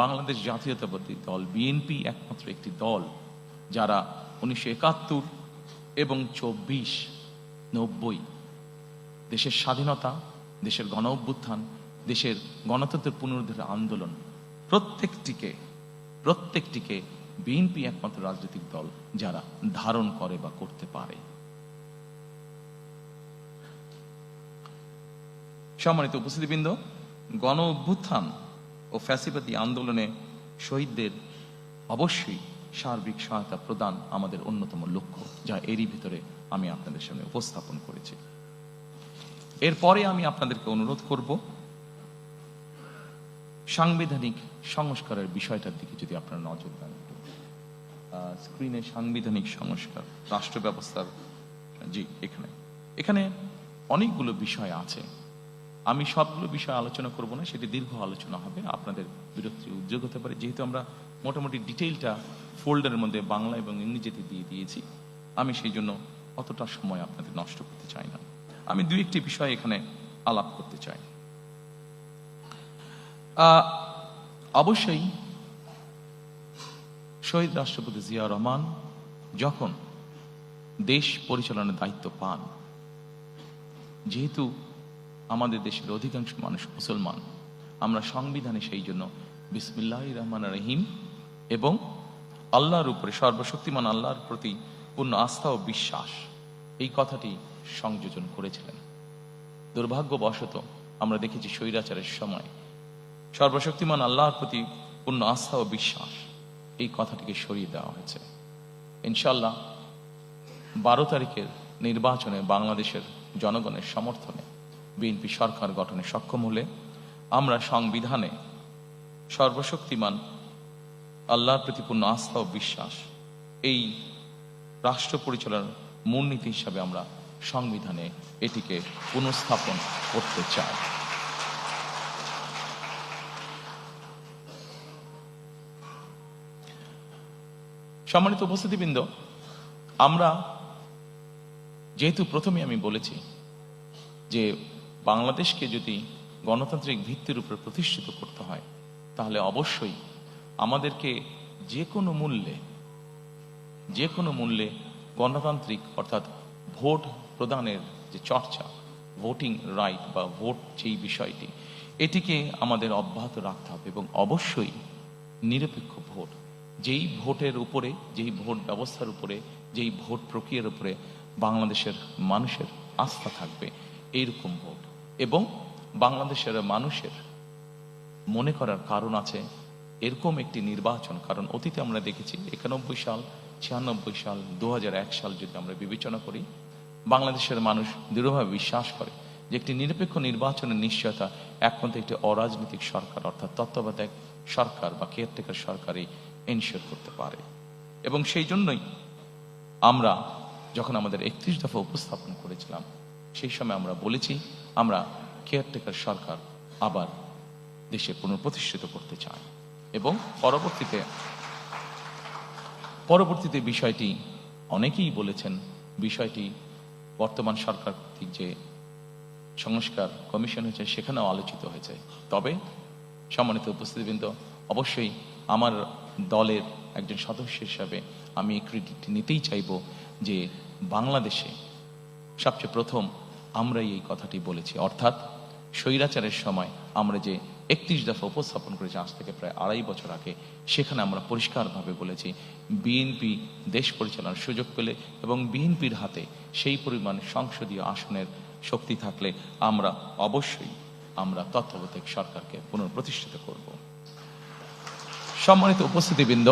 বাংলাদেশ জাতীয়তাবাদী দল বিএনপি একমাত্র একটি দল যারা 1971 এবং 24-90 দেশের স্বাধীনতা, দেশের গণ অভ্যুত্থান, দেশের গণতন্ত্রের পুনরুদ্ধারের আন্দোলন প্রত্যেকটিকে বিএনপি একমাত্র রাজনৈতিক দল যারা ধারণ করে বা করতে পারে। সম্মানিত উপস্থিতিবৃন্দ, গণ অভ্যুত্থান ও ফ্যাসিবাদী আন্দোলনে শহীদদের অবশ্যই সার্বিক সহায়তা প্রদান আমাদের অন্যতম লক্ষ্য, যা এরই ভিতরে আমি আপনাদের সামনে উপস্থাপন করেছি। এরপরে আমি আপনাদেরকে অনুরোধ করব সাংবিধানিক সংস্কারের বিষয়টার দিকে যদি আপনারা নজর দেন। স্ক্রিনে সাংবিধানিক সংস্কার, রাষ্ট্র ব্যবস্থার, জি এখানে অনেকগুলো বিষয় আছে। আমি সবগুলো বিষয় আলোচনা করব না, সেটি দীর্ঘ আলোচনা হবে, আপনাদের বিরক্তির উদ্যোগ হতে পারে। যেহেতু আমরা মোটামুটি ডিটেইলটা ফোল্ডারের মধ্যে বাংলা এবং ইংরেজিতে দিয়ে দিয়েছি, আমি সেই জন্য অতটা সময় আপনাদের নষ্ট করতে চাই না। আমি দুই একটি বিষয় এখানে আলাপ করতে চাই। অবশ্যই শহীদ রাষ্ট্রপতি জিয়া রহমান যখন দেশ পরিচালনার দায়িত্ব পান, যেহেতু আমাদের দেশের অধিকাংশ মানুষ মুসলমান, আমরা সংবিধানে সেই জন্য বিসমিল্লাহির রহমানির রহিম এবং আল্লাহর উপরে, সর্বশক্তিমান আল্লাহর প্রতি পূর্ণ আস্থা ও বিশ্বাস, এই কথাটি সংযোজন করেছিলেন। দুর্ভাগ্যবশত আমরা দেখেছি স্বৈরাচারের সময় সর্বশক্তিমান আল্লাহর প্রতি পূর্ণ আস্থা ও বিশ্বাস, এই কথাটিকে সরিয়ে দেওয়া হয়েছে। ইনশাআল্লাহ 12 তারিখের নির্বাচনে বাংলাদেশের জনগণের সমর্থনে বিএনপি সরকার গঠনে সক্ষম হলে আমরা সংবিধানে সর্বশক্তিমান আল্লাহর প্রতি পূর্ণ আস্থা ও বিশ্বাস, এই রাষ্ট্র পরিচালনার মূলনীতি হিসাবে আমরা সংবিধানে এটিকে পুনঃস্থাপন করতে চাই। সম্মানিত উপস্থিতিবৃন্দ, আমরা যেহেতু প্রথমে আমি বলেছি যে বাংলাদেশকে যদি গণতান্ত্রিক ভিত্তির উপর প্রতিষ্ঠিত করতে হয়, তাহলে অবশ্যই আমাদেরকে যে কোনো মূল্যে গণতান্ত্রিক অর্থাৎ ভোট প্রদানের যে চর্চা, ভোটিং রাইট বা ভোট যেই বিষয়টি, এটিকে আমাদের অব্যাহত রাখতে হবে এবং অবশ্যই নিরপেক্ষ ভোট, যেই ভোটের উপরে, যেই ভোট ব্যবস্থার উপরে, যেই ভোট প্রক্রিয়ার উপরে বাংলাদেশের মানুষের আস্থা থাকবে, এইরকম ভোট। এবং বাংলাদেশের মানুষের মনে করার কারণ আছে এরকম একটি নির্বাচন, কারণ অতীতে আমরা দেখেছি 91 সাল, 96 সাল, 2001 সাল যদি আমরা বিবেচনা করি, বাংলাদেশের মানুষ দৃঢ়ভাবে বিশ্বাস করে যে একটি নিরপেক্ষ নির্বাচনের নিশ্চয়তা একমাত্র একটি অরাজনৈতিক সরকার অর্থাৎ তত্ত্বাবধায়ক সরকার বা কেয়ারটেকার সরকারই এনশিওর করতে পারে। এবং সেই জন্যই আমরা যখন আমাদের 31 দফা উপস্থাপন করেছিলাম, সেই সময় আমরা বলেছি আমরা কেয়ারটেকার সরকার আবার দেশে পুনঃপ্রতিষ্ঠিত করতে চাই। এবং পরবর্তীতে বিষয়টি অনেকেই বলেছেন, বিষয়টি বর্তমান সরকার কর্তৃক যে সংস্কার কমিশন হয়েছে সেখানেও আলোচিত হয়েছে। তবে সম্মানিত উপস্থিতিবৃন্দ, অবশ্যই আমার দলের একজন সদস্য হিসাবে আমি ক্রেডিট নিতেই চাইব যে বাংলাদেশে সবচেয়ে প্রথম আমরাই এই কথাটি বলেছি, অর্থাৎ স্বৈরাচারের সময় আমরা যে 31 দফা উপস্থাপন করেছি আজ থেকে প্রায় 2.5 বছর আগে, সেখানে আমরা পরিষ্কারভাবে বলেছি বিএনপি দেশ পরিচালনার সুযোগ পেলে এবং বিএনপির হাতে সেই পরিমাণ সংসদীয় আসনের শক্তি থাকলে আমরা অবশ্যই তত্ত্বাবধায়ক সরকারকে পুনঃপ্রতিষ্ঠিত করব। সম্মানিত উপস্থিতিবৃন্দ,